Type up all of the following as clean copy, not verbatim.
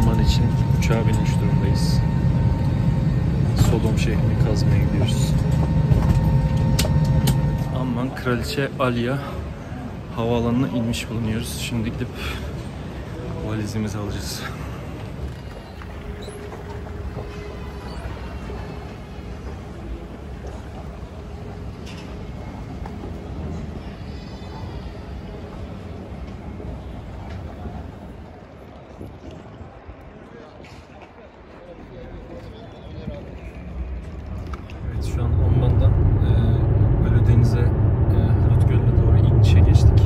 Amman için uçağa binmiş durumdayız. Sodom şehrini kazmaya gidiyoruz. Amman Kraliçe Aliye havaalanına inmiş bulunuyoruz. Şimdi gidip valizimizi alacağız. Evet, şu an Amman'dan Ölüdeniz'e, Ürdün Gölü'ne doğru inişe geçtik.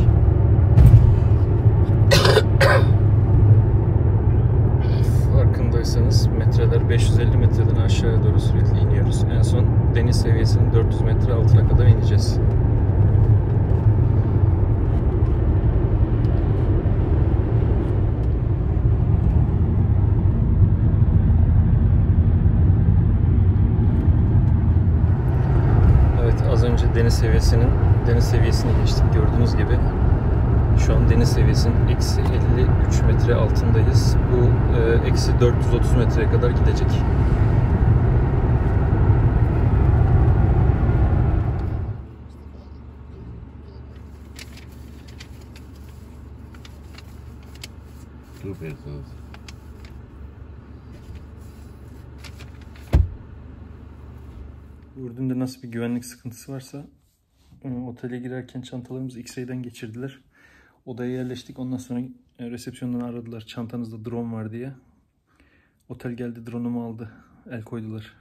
Farkındaysanız metreler 550 metreden aşağıya doğru sürekli iniyoruz. En son deniz seviyesinin 400 metre altına kadar ineceğiz. Evet, az önce deniz seviyesini geçtik, gördüğünüz gibi. Şu an deniz seviyesinin eksi 53 metre altındayız. Bu eksi 430 metreye kadar gidecek. Ürdün'de nasıl bir güvenlik sıkıntısı varsa otele girerken çantalarımızı X-ray'den geçirdiler. Odaya yerleştik. Ondan sonra resepsiyondan aradılar. Çantanızda drone var diye. Otel geldi, drone'umu aldı. El koydular.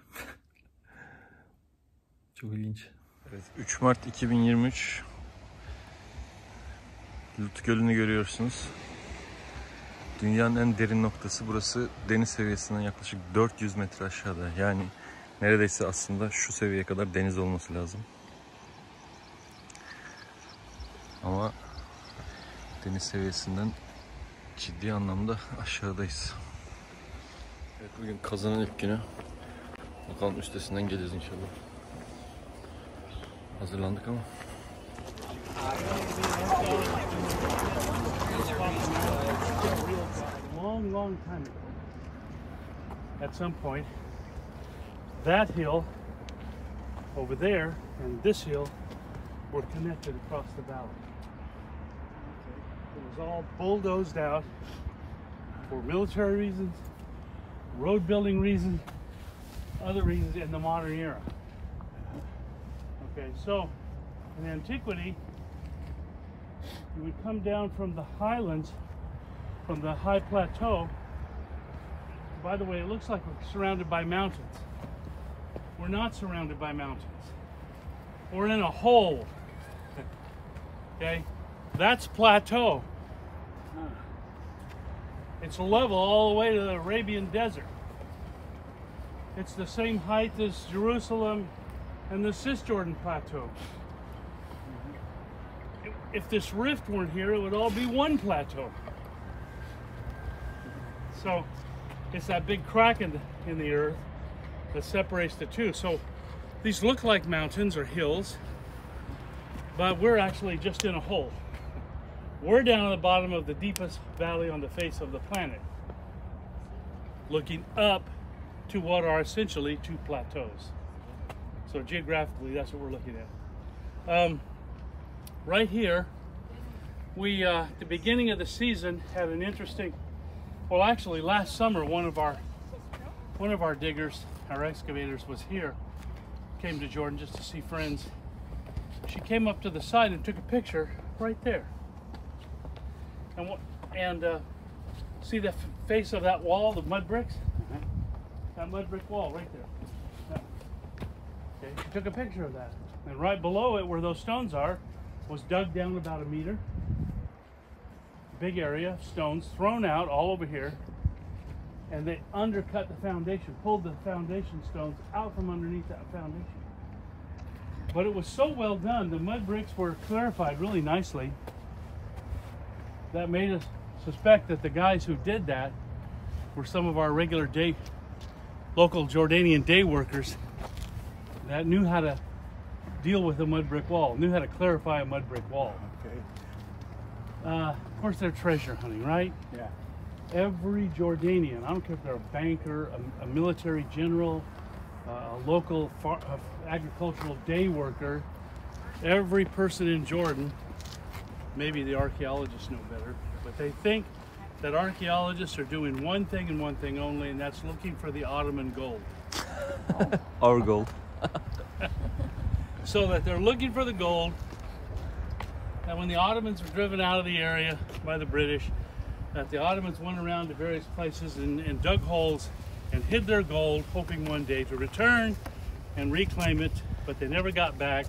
Çok ilginç. Evet, 3 Mart 2023. Lut Gölü'nü görüyorsunuz. Dünyanın en derin noktası burası. Deniz seviyesinden yaklaşık 400 metre aşağıda. Yani neredeyse aslında şu seviyeye kadar deniz olması lazım. Ama deniz seviyesinden ciddi anlamda aşağıdayız. Evet, bugün kazanın ilk günü. Bakalım üstesinden geleceğiz inşallah. Hazırlandık ama. Long time ago, at some point, that hill over there and this hill were connected across the valley. It was all bulldozed out for military reasons, road building reasons, other reasons in the modern era. Okay, so in antiquity, you would come down from the highlands, from the high plateau. By the way, it looks like we're surrounded by mountains. We're not surrounded by mountains. We're in a hole. Okay, that's plateau. It's level all the way to the Arabian Desert. It's the same height as Jerusalem and the Cisjordan Plateau. If this rift weren't here, it would all be one plateau. So it's that big crack in the earth that separates the two. So these look like mountains or hills, but we're actually just in a hole. We're down at the bottom of the deepest valley on the face of the planet, looking up to what are essentially two plateaus. So geographically, that's what we're looking at. Right here, we at the beginning of the season had an interesting. Well, actually, last summer, one of our diggers, our excavators, was here. Came to Jordan just to see friends. She came up to the side and took a picture right there. And see the face of that wall, the mud bricks? That mud brick wall right there. Okay, she took a picture of that. And right below it, where those stones are, was dug down about a meter. Big area of stones thrown out all over here. And they undercut the foundation, pulled the foundation stones out from underneath that foundation. But it was so well done, the mud bricks were clarified really nicely. That made us suspect that the guys who did that were some of our regular local Jordanian day workers that knew how to deal with a mud brick wall, knew how to clarify a mud brick wall. Okay. Of course, they're treasure hunting, right? Yeah. every Jordanian, I don't care if they're a banker, a military general, a local agricultural day worker, every person in Jordan, maybe the archaeologists know better, but they think that archaeologists are doing one thing and one thing only, and that's looking for the Ottoman gold. Our gold. So that they're looking for the gold, and when the Ottomans were driven out of the area by the British, that the Ottomans went around to various places and dug holes and hid their gold, hoping one day to return and reclaim it, but they never got back.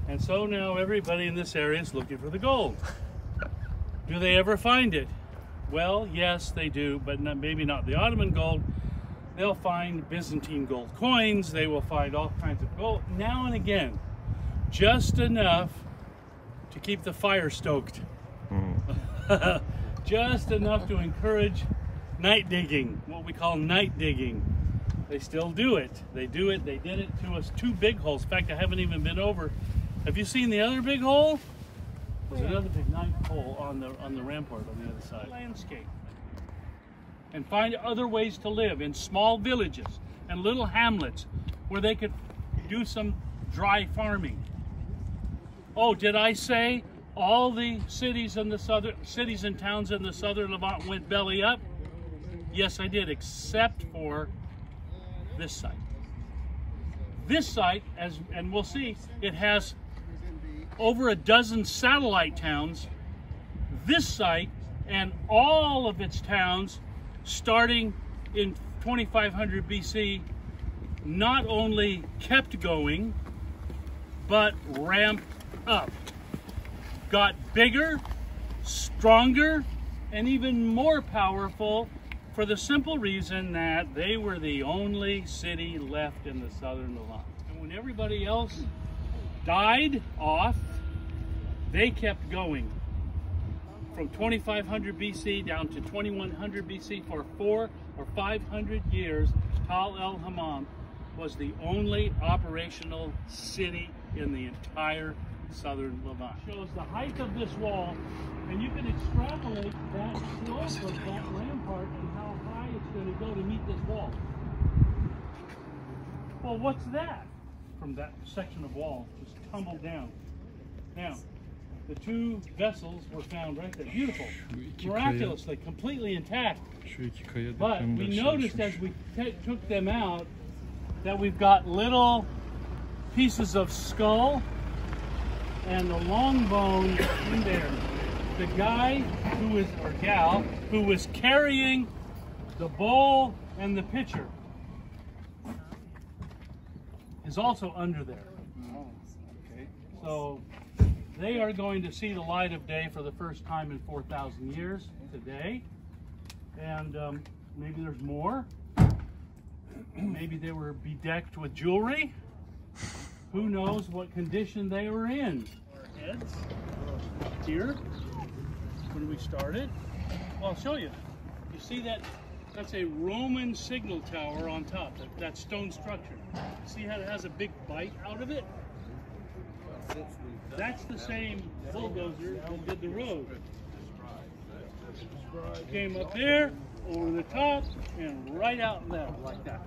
And so now everybody in this area is looking for the gold. Do they ever find it? Well, yes, they do, but maybe not the Ottoman gold. They'll find Byzantine gold coins. They will find all kinds of gold now and again, just enough to keep the fire stoked. Just enough to encourage night digging, what we call night digging. They still do it. They do it. They did it to us 2 big holes. In fact, I haven't even been over. Have you seen the other big hole? There's another big night hole on the rampart on the other side. Landscape. And find other ways to live in small villages and little hamlets where they could do some dry farming. Oh, did I say all the cities and towns in the southern Levant went belly up? Yes, I did, except for this site. This site, and we'll see, it has over a dozen satellite towns. This site and all of its towns, starting in 2500 BC, not only kept going, but ramped up. Got bigger, stronger, and even more powerful for the simple reason that they were the only city left in the southern Levant. And when everybody else died off, they kept going. From 2500 BC down to 2100 BC for 400 or 500 years, Tal El-Hammam was the only operational city in the entire southern Levant. Shows the height of this wall, and you can extrapolate that slope of that rampart and how high it's going to go to meet this wall. Well, what's that? From that section of wall just tumbled down. Now, the 2 vessels were found right there. Beautiful, miraculously, completely intact. But we noticed as we took them out that we've got little pieces of skull and a long bone in there. The guy who is, or gal, who was carrying the bowl and the pitcher is also under there. So they are going to see the light of day for the first time in 4,000 years today. And maybe there's more. Maybe they were bedecked with jewelry. Who knows what condition they were in. Heads here when we started. Well, I'll show you. You see that? That's a Roman signal tower on top, that stone structure. See how it has a big bite out of it? That's the same bulldozer that did the road. Came up there, over the top, and right out there like that.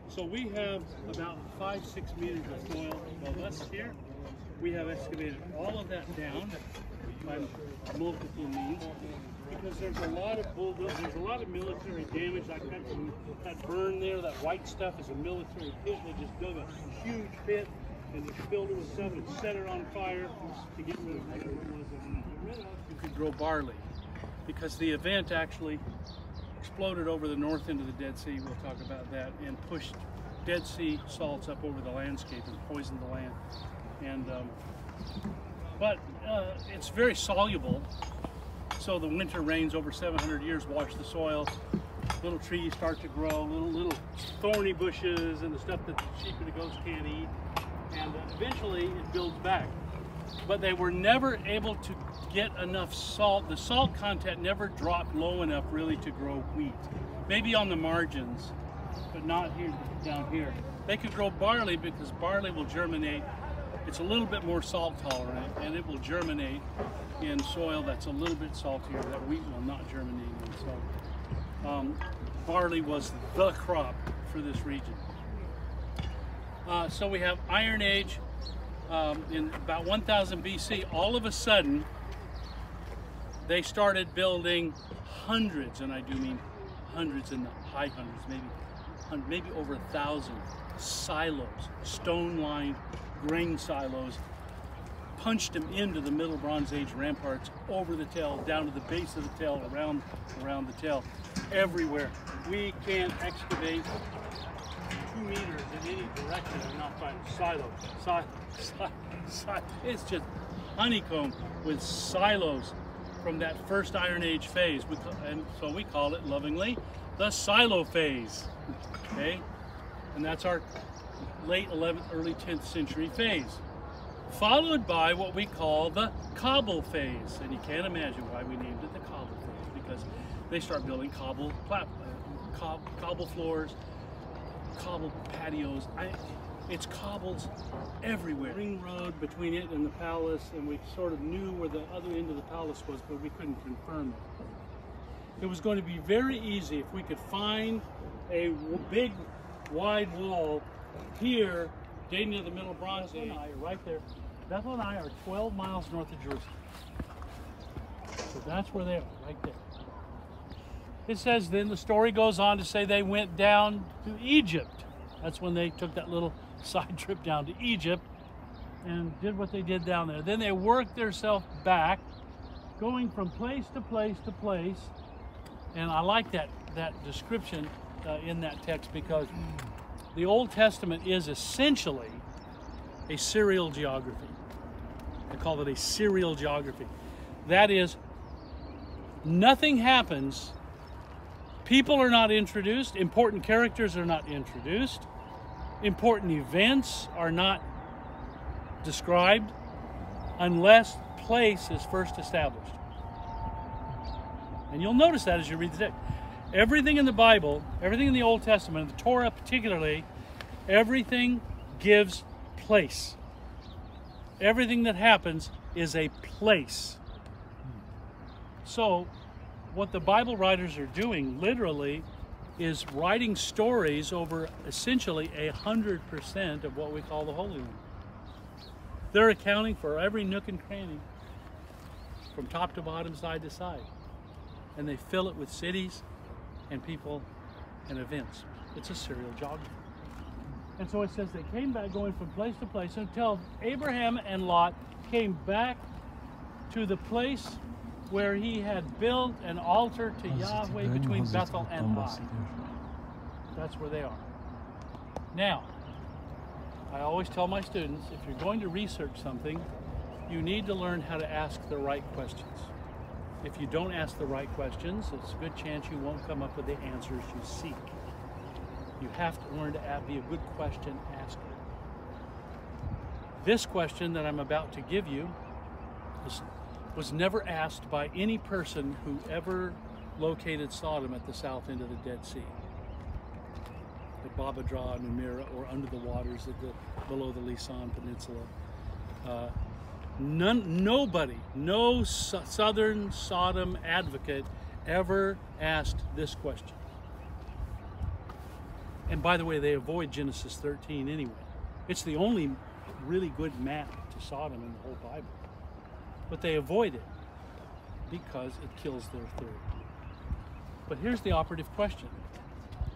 So we have about 5-6 meters of soil above us here. We have excavated all of that down by multiple means because there's a lot of bulldozers, there's a lot of military damage. That burn there, that white stuff is a military pit. They just dug a huge pit and they filled it with stuff and set it on fire to get rid of whatever it was. You could grow barley because the event actually exploded over the north end of the Dead Sea. We'll talk about that, and pushed Dead Sea salts up over the landscape and poisoned the land. And but it's very soluble, so the winter rains over 700 years wash the soil. Little trees start to grow, little thorny bushes and the stuff that the sheep and the goats can't eat, and eventually it builds back. But they were never able to get enough salt. The salt content never dropped low enough really to grow wheat. Maybe on the margins, but not here, down here. They could grow barley because barley will germinate. It's a little bit more salt tolerant and it will germinate in soil that's a little bit saltier that wheat will not germinate in. So barley was the crop for this region. So we have Iron Age in about 1000 BC. All of a sudden, they started building hundreds, and I do mean hundreds in the high hundreds, maybe over 1,000 silos, stone-lined grain silos, punched them into the Middle Bronze Age ramparts, over the tail, down to the base of the tail, around the tail, everywhere. We can't excavate 2 meters in any direction and not find silos. It's just honeycomb with silos from that first Iron Age phase, and so we call it lovingly the silo phase. Okay, and that's our late 11th, early 10th century phase, followed by what we call the cobble phase. And you can't imagine why we named it the cobble phase, because they start building cobble floors, cobble patios. It's cobbles everywhere. Ring road between it and the palace, and we sort of knew where the other end of the palace was, but we couldn't confirm it. It was going to be very easy if we could find a big, wide wall here, dating to the Middle Bronze Age. Right there. Bethel and I are 12 miles north of Jerusalem. So that's where they are, right there. It says then, the story goes on to say they went down to Egypt. That's when they took that little side trip down to Egypt and did what they did down there. Then they worked themselves back, going from place to place to place. And I like that description in that text, because the Old Testament is essentially a serial geography. I call it a serial geography. That is, nothing happens, people are not introduced, important characters are not introduced, important events are not described unless place is first established. And you'll notice that as you read the text. Everything in the Bible, everything in the Old Testament, the Torah particularly, everything gives place. Everything that happens is a place. So, what the Bible writers are doing, literally, is writing stories over essentially 100% of what we call the Holy Land. They're accounting for every nook and cranny, from top to bottom, side to side. And they fill it with cities and people and events. It's a serial geography. And so it says they came back, going from place to place, until Abraham and Lot came back to the place where he had built an altar to Yahweh between Bethel and Ai. That's where they are. Now, I always tell my students, if you're going to research something, you need to learn how to ask the right questions. If you don't ask the right questions, it's a good chance you won't come up with the answers you seek. You have to learn to be a good question asker. This question that I'm about to give you was never asked by any person who ever located Sodom at the south end of the Dead Sea, at Babadra, Numira, or under the waters below the Lisan Peninsula. Nobody, no southern Sodom advocate ever asked this question. And by the way, they avoid Genesis 13 anyway. It's the only really good map to Sodom in the whole Bible. But they avoid it because it kills their theory. But here's the operative question.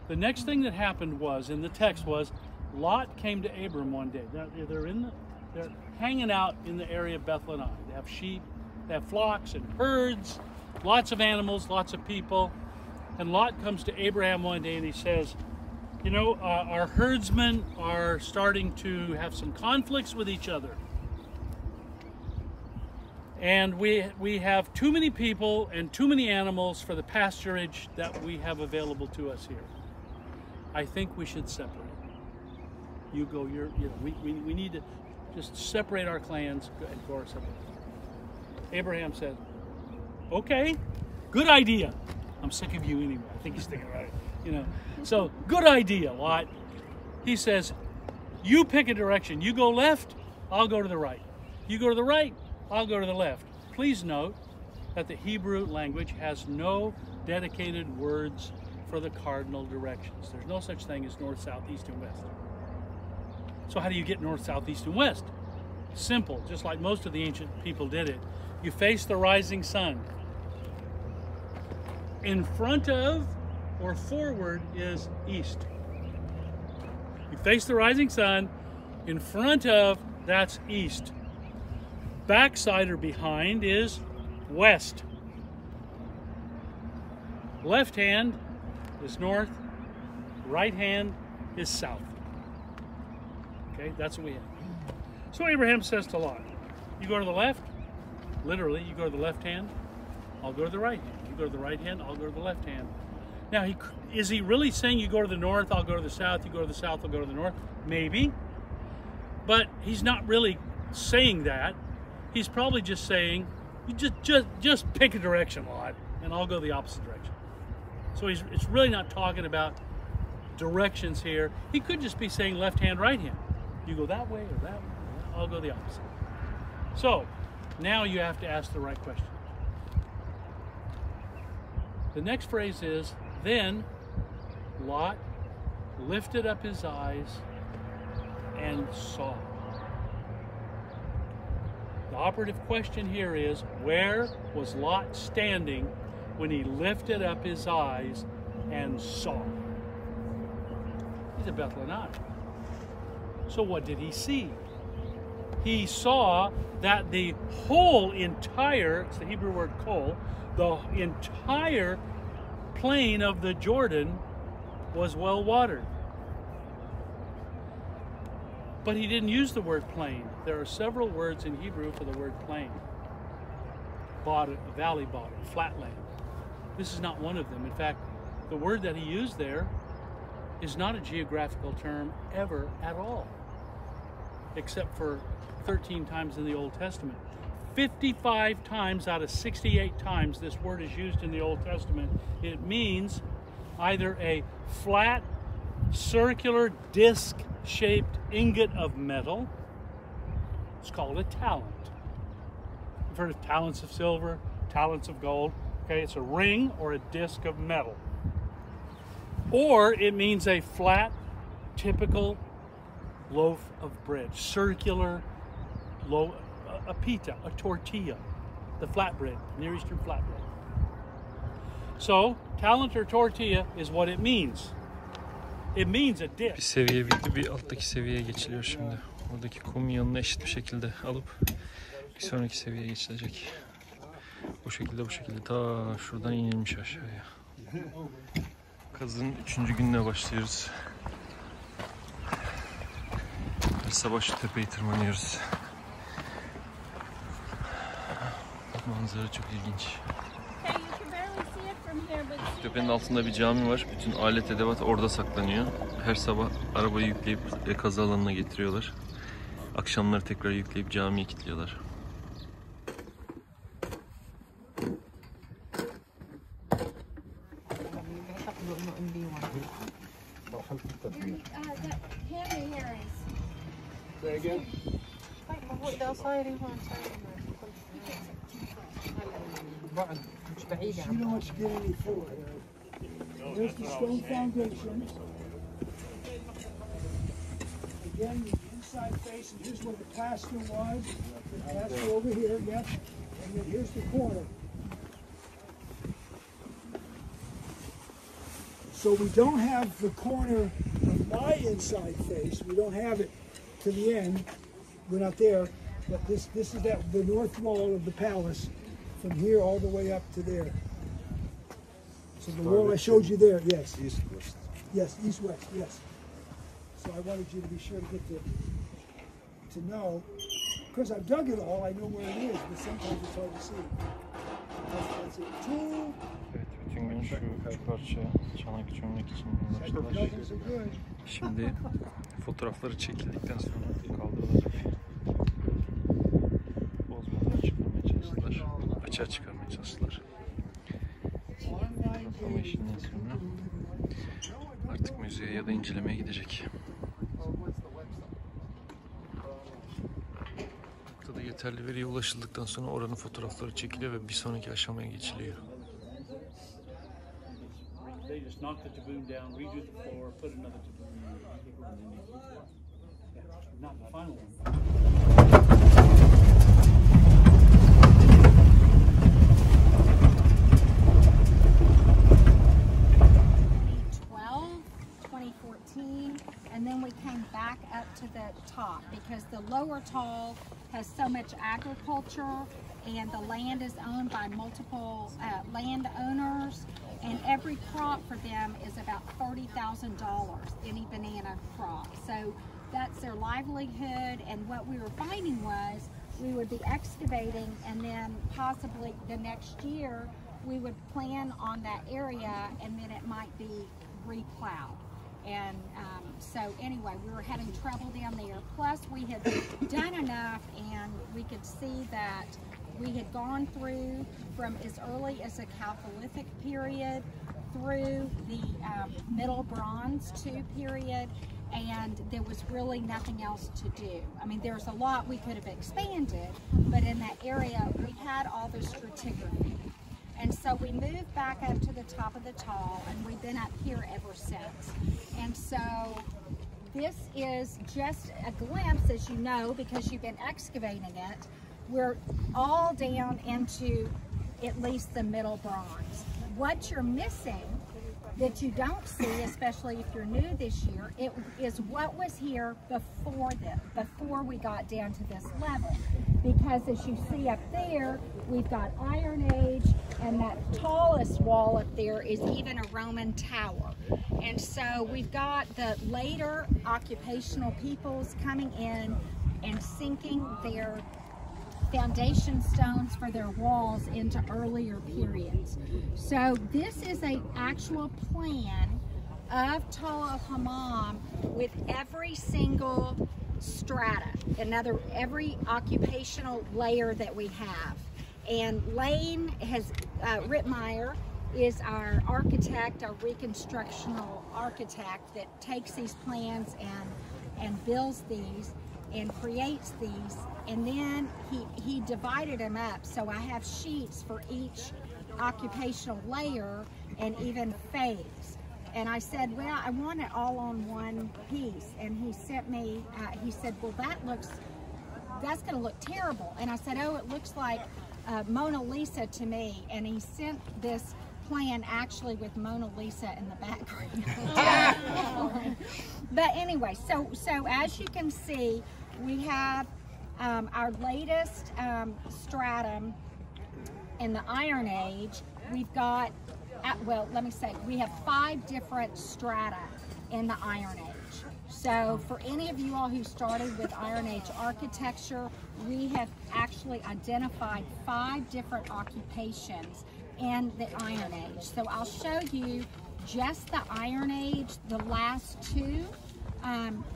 The next thing that happened was, in the text was, Lot came to Abram one day. They're hanging out in the area of Bethel and Ai. They have sheep, they have flocks and herds, lots of animals, lots of people. And Lot comes to Abraham one day and he says, you know, our herdsmen are starting to have some conflicts with each other. And we have too many people and too many animals for the pasturage that we have available to us here. I think we should separate. You go, we need to just separate our clans and go our separate. Abraham said, okay, good idea. I'm sick of you anyway. I think he's thinking about it, you know. So, good idea, Lot. He says, you pick a direction. You go left, I'll go to the right. You go to the right, I'll go to the left. please note that the Hebrew language has no dedicated words for the cardinal directions. There's no such thing as north, south, east, and west. So how do you get north, south, east, and west? Simple, just like most of the ancient people did it. You face the rising sun. In front of or forward is east. You face the rising sun. In front of, that's east. Backside or behind is west. Left hand is north. Right hand is south. Okay, that's what we have. So Abraham says to Lot, you go to the left, literally, you go to the left hand, I'll go to the right hand. You go to the right hand, I'll go to the left hand. Now, is he really saying you go to the north, I'll go to the south, you go to the south, I'll go to the north? Maybe. But he's not really saying that. He's probably just saying, you just pick a direction, Lot, and I'll go the opposite direction. So it's really not talking about directions here. He could just be saying left hand, right hand. You go that way or that way, I'll go the opposite. So, now you have to ask the right question. The next phrase is, then Lot lifted up his eyes and saw. The operative question here is, where was Lot standing when he lifted up his eyes and saw? He's at Bethlehem. So what did he see? He saw that the whole entire, it's the Hebrew word kol, the entire plain of the Jordan was well watered. But he didn't use the word plain. There are several words in Hebrew for the word plain. Bottom, valley bottom, flatland. This is not one of them. In fact, the word that he used there is not a geographical term ever at all, except for 13 times in the Old Testament. 55 times out of 68 times this word is used in the Old Testament. It means either a flat, circular, disc-shaped ingot of metal. It's called a talent. You've heard of talents of silver, talents of gold. Okay, it's a ring or a disc of metal. Or it means a flat, typical loaf of bread, circular loaf, a pita, a tortilla, the flatbread, Near Eastern flatbread. So, talent or tortilla is what it means. It means a dish. Bir seviye bitti, bir alttaki seviyeye geçiliyor şimdi. Oradaki kum yanına eşit bir şekilde alıp bir sonraki seviyeye geçilecek. Bu şekilde ta şuradan inilmiş aşağıya. Kazının 3. gününe başlıyoruz. Her sabah şu tepeyi tırmanıyoruz. Manzara çok ilginç. Tepenin altında bir cami var. Bütün alet edevat orada saklanıyor. Her sabah arabayı yükleyip kazı alanına getiriyorlar. Akşamları tekrar yükleyip camiye kilitliyorlar. You don't want to get any further. There's the stone foundations. Again, the inside face, and here's where the plaster was. The plaster over here, yep. And then here's the corner. So we don't have the corner of my inside face. We don't have it to the end. We're not there. But this is the north wall of the palace. From here all the way up to there. So the wall I showed you there, yes. East, west. Yes, east, west, yes. So I wanted you to be sure to get to know. Because I've dug it all, I know where it is, but sometimes it's hard to see. That's it. Two. Evet, bütün gün şu parça çanak çömlek için uğraştılar. Şimdi fotoğrafları çekildikten sonra kaldırılacak. Bozmadan çıkarmaya çalıştılar. Açığa çıkarmaya çalıştılar. Kaplama işinden sonra artık müzeye ya da incelemeye gidecek. Burada da Yeterli veriye ulaşıldıktan sonra oranın fotoğrafları çekiliyor ve bir sonraki aşamaya geçiliyor. They just knock the taboo down, redo the floor, put another taboo in, and then yeah, not the final one. 2014, and then we came back up to the top because the lower tall has so much agriculture and the land is owned by multiple landowners, and every crop for them is about $30,000, any banana crop. So that's their livelihood, and what we were finding was we would be excavating, and then possibly the next year we would plan on that area, and then it might be replowed. And so anyway, we were having trouble down there. Plus we had done enough, and we could see that we had gone through from as early as the Chalcolithic period through the Middle Bronze II period, and there was really nothing else to do. I mean, there's a lot we could have expanded, but in that area we had all the stratigraphy. And so we moved back up to the top of the tall, and we've been up here ever since. And so this is just a glimpse, as you know, because you've been excavating it. We're all down into at least the Middle Bronze. What you're missing that you don't see, especially if you're new this year, it is what was here before we got down to this level. Because as you see up there, we've got Iron Age, and that tallest wall up there is even a Roman tower. And so we've got the later occupational peoples coming in and sinking their foundation stones for their walls into earlier periods. So this is an actual plan of El-Hammam with every single strata, every occupational layer that we have. And Lane has, Rittmeyer is our architect, our reconstructional architect that takes these plans and builds these and creates these, and then he divided them up. So I have sheets for each occupational layer and even phase. And I said, well, I want it all on one piece. And he sent me, he said, well, that's gonna look terrible. And I said, oh, it looks like Mona Lisa to me. And he sent this plan actually with Mona Lisa in the background. But anyway, so as you can see, we have our latest stratum in the Iron Age. We've got, well, let me say, we have 5 different strata in the Iron Age. So for any of you all who started with Iron Age architecture, we have actually identified 5 different occupations in the Iron Age. So I'll show you just the Iron Age, the last 2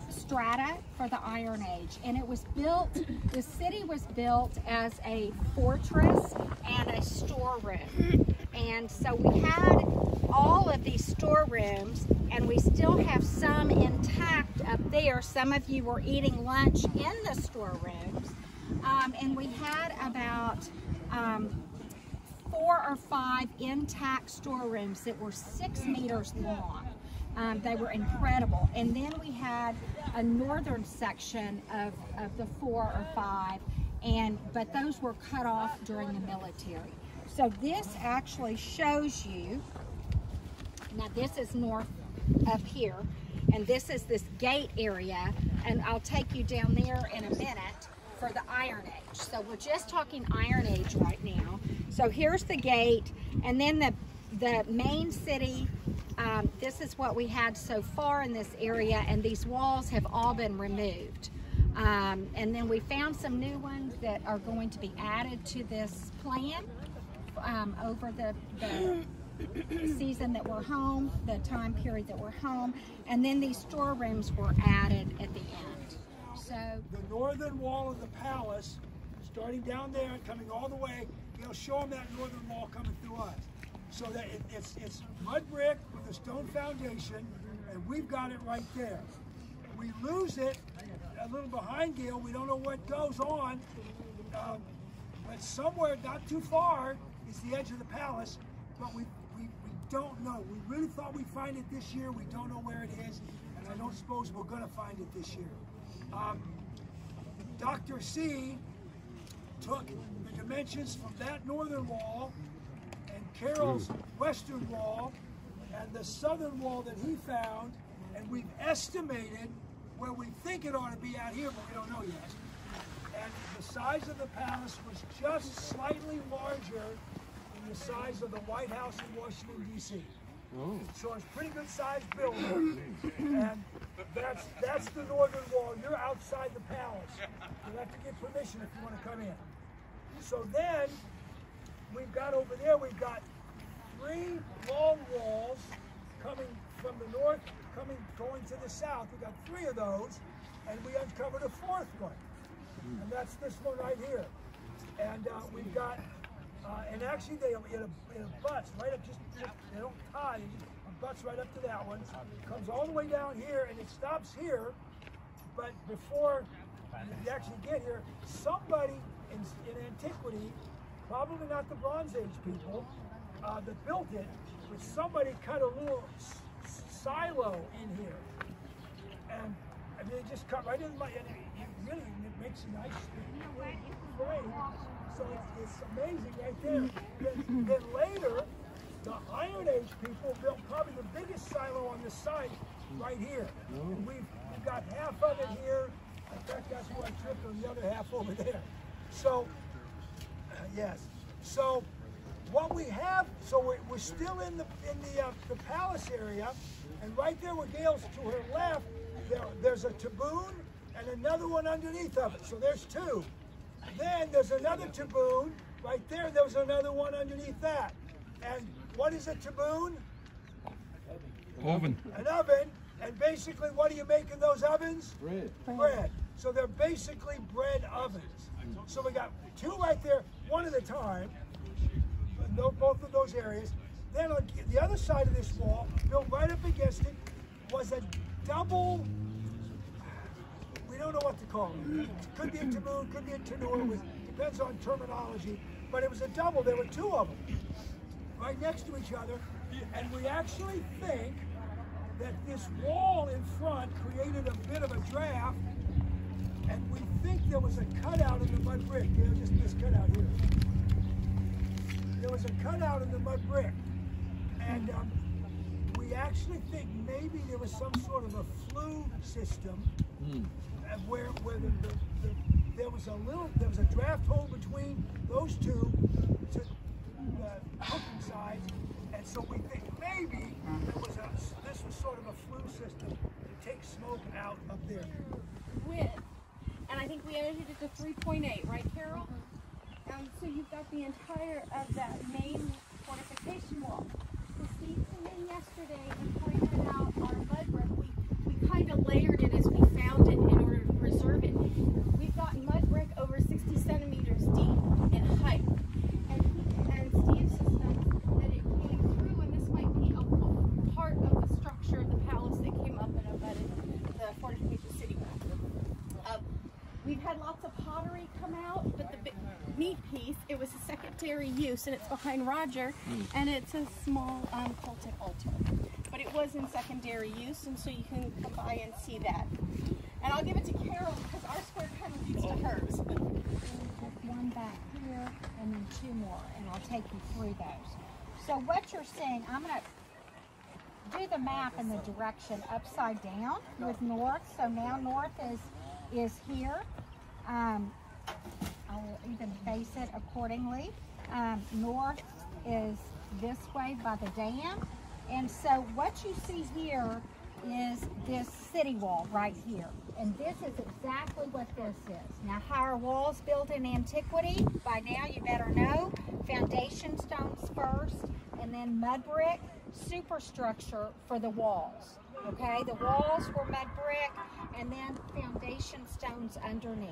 strata for the Iron Age. And it was built, the city was built as a fortress and a storeroom. And so we had all of these storerooms, and we still have some intact up there. Some of you were eating lunch in the storerooms. And we had about 4 or 5 intact storerooms that were 6 meters long. They were incredible. And then we had a northern section of the 4 or 5, but those were cut off during the military. So this actually shows you, now this is north up here, and this is this gate area, and I'll take you down there in a minute for the Iron Age. So we're just talking Iron Age right now. So here's the gate, and then the main city. This is what we had so far in this area, and these walls have all been removed. And then we found some new ones that are going to be added to this plan over the season that we're home, the time period that we're home, and then these storerooms were added at the end. So the northern wall of the palace, starting down there and coming all the way, they'll show them that northern wall coming through us. So that it's mud brick with a stone foundation, and we've got it right there. We lose it a little behind Gale. We don't know what goes on, but somewhere not too far is the edge of the palace, but we don't know. We really thought we'd find it this year. We don't know where it is, and I don't suppose we're going to find it this year. Dr. C took the dimensions from that northern wall and Carol's western wall and the southern wall that he found, and we've estimated where we think it ought to be out here, but we don't know yet. And the size of the palace was just slightly larger than the size of the White House in Washington, D.C. So it's a pretty good sized building, and that's the northern wall. You're outside the palace. You'll have to get permission if you want to come in. So then, we've got over there, we've got 3 long walls coming from the north, going to the south. We've got 3 of those, and we uncovered a 4th one. And that's this one right here. And we've got, and actually it butts right up, they don't tie, it butts right up to that one. Comes all the way down here, and it stops here. But before you actually get here, somebody in antiquity, probably not the Bronze Age people that built it, but somebody cut a little silo in here. And I mean, it just cut right in my, and it makes a nice frame. So it's amazing right there. Then later, the Iron Age people built probably the biggest silo on this side right here. And we've got half of it here. In fact, that's where I tripped on the other half over there. So, yes. So, what we have, so we're still in the palace area, and right there where Gail's to her left, there's a taboon and another one underneath of it. So there's 2. Then there's another taboon right there. There's another one underneath that. And what is a taboon? Oven. An oven. And basically, what do you make in those ovens? Bread. So they're basically bread ovens. So we got 2 right there, one at a time, both of those areas. Then on the other side of this wall, built right up against it, was a double, we don't know what to call it. Could be a taboon, could be a tanur, depends on terminology. But it was a double, there were 2 of them, right next to each other. And we actually think that this wall in front created a bit of a draft, and we think there was a cutout in the mud brick. You know, just this cutout here. There was a cutout in the mud brick, and we actually think maybe there was some sort of a flue system where there was a draft hole between those 2 cooking sides, and so we think maybe this was sort of a flue system to take smoke out of there. And I think we edited it to 3.8, right, Carol? So you've got the entire of that main fortification wall. So Steve came in yesterday and pointed out our mud brick. We kind of layered it as we found it in order to preserve it. We've got mud brick over 60 centimeters deep in height. And Steve suspects that it came through, and this might be a part of the structure of the palace that came up and abutted the fortification city wall. We've had lots of pottery come out, but the big meat piece, it was a secondary use, and it's behind Roger, and it's a small cultic altar. But it was in secondary use, and so you can come by and see that. And I'll give it to Carol because our square kind of leads to hers. One back here, and then 2 more, and I'll take you through those. So what you're seeing, I'm going to do the map in the direction upside down with north. So now north is here. I will even face it accordingly. North is this way by the dam. And so what you see here is this city wall right here. And this is exactly what this is. Now, how are walls built in antiquity? By now you better know. Foundation stones first, and then mud brick, superstructure for the walls. Okay, the walls were mud brick, and then foundation stones underneath.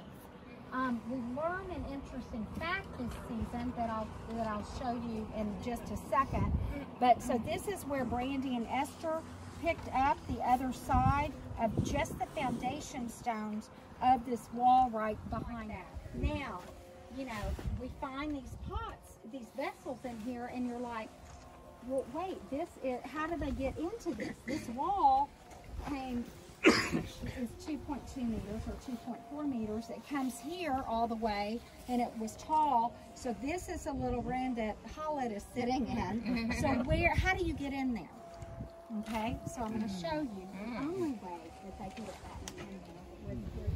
We learned an interesting fact this season that I'll show you in just a second. But so this is where Brandy and Esther picked up the other side of just the foundation stones of this wall right behind it. Now, you know, we find these pots, these vessels in here, and you're like, well, wait, this is, how did they get into this? This wall came, is 2.2 meters or 2.4 meters. It comes here all the way, and it was tall. So this is a little room that Holland is sitting in. So where, how do you get in there? Okay, so I'm going to show you the only way that they could have gotten in there.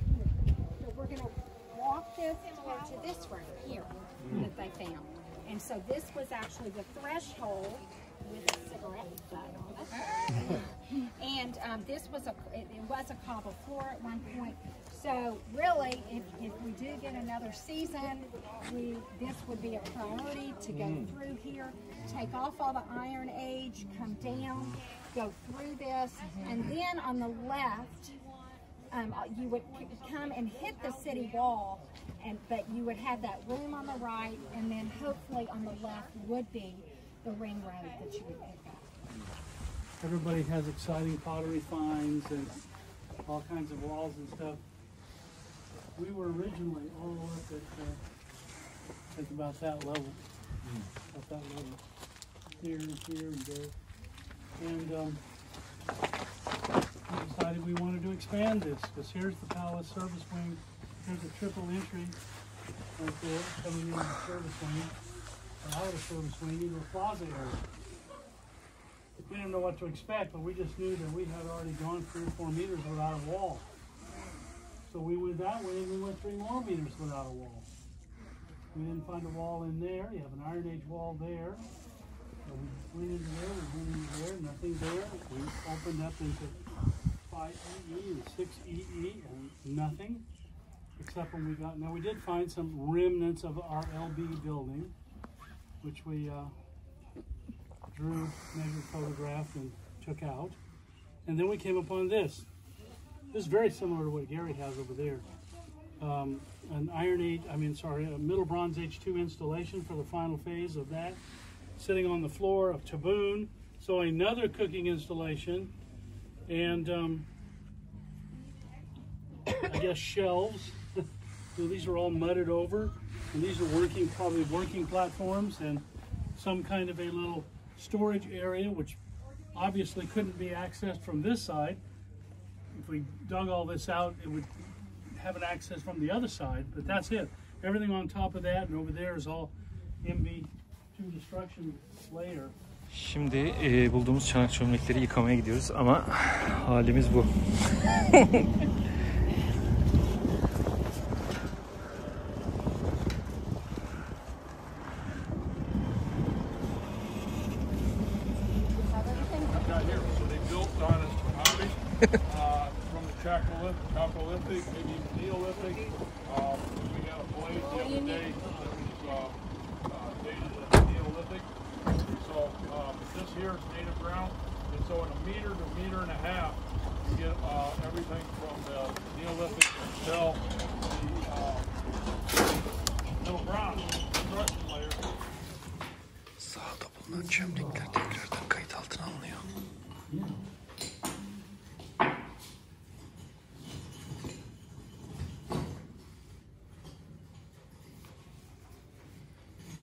So we're going to walk this to this room here that they found. And so this was actually the threshold with a cigarette butt on it. And this was it was a cobble floor at one point. So really, if we do get another season, this would be a priority to go through here, take off all the Iron Age, come down, go through this, and then on the left, you would come and hit the city wall, but you would have that room on the right, and then hopefully on the left would be the ring road that you would pick up. Everybody has exciting pottery finds and all kinds of walls and stuff. We were originally all up at about that level. About that level. Here and here and there. And we decided we wanted to expand this, because here's the palace service wing. There's a triple entry right there coming in the service wing, or out of the service wing into the plaza area. We didn't know what to expect, but we just knew that we had already gone 3 or 4 meters without a wall. So we went that way, and we went 3 more meters without a wall. We didn't find a wall in there. You have an Iron Age wall there. So we went into there, we went into there, nothing there. We opened up into 5EE and 6EE, and nothing. Except when we got, now we did find some remnants of our LB building, which we drew, measured, photographed, and took out. And then we came upon this. This is very similar to what Gary has over there. An a Middle Bronze Age 2 installation for the final phase of that, sitting on the floor of Taboon. So another cooking installation, and I guess shelves. So these are all mudded over, and these are probably working platforms, and some kind of a little storage area, which obviously couldn't be accessed from this side. If we dug all this out, it would have an access from the other side, but that's it. Everything on top of that and over there is all MB2 destruction layer. Şimdi bulduğumuz çanak çömlekleri yıkamaya gidiyoruz ama halimiz bu. From the Chalcolithic, maybe even Neolithic. We got a blade the other day that was dated as Neolithic. So this here is native ground, and so in a meter to 1.5 meters, you get everything from the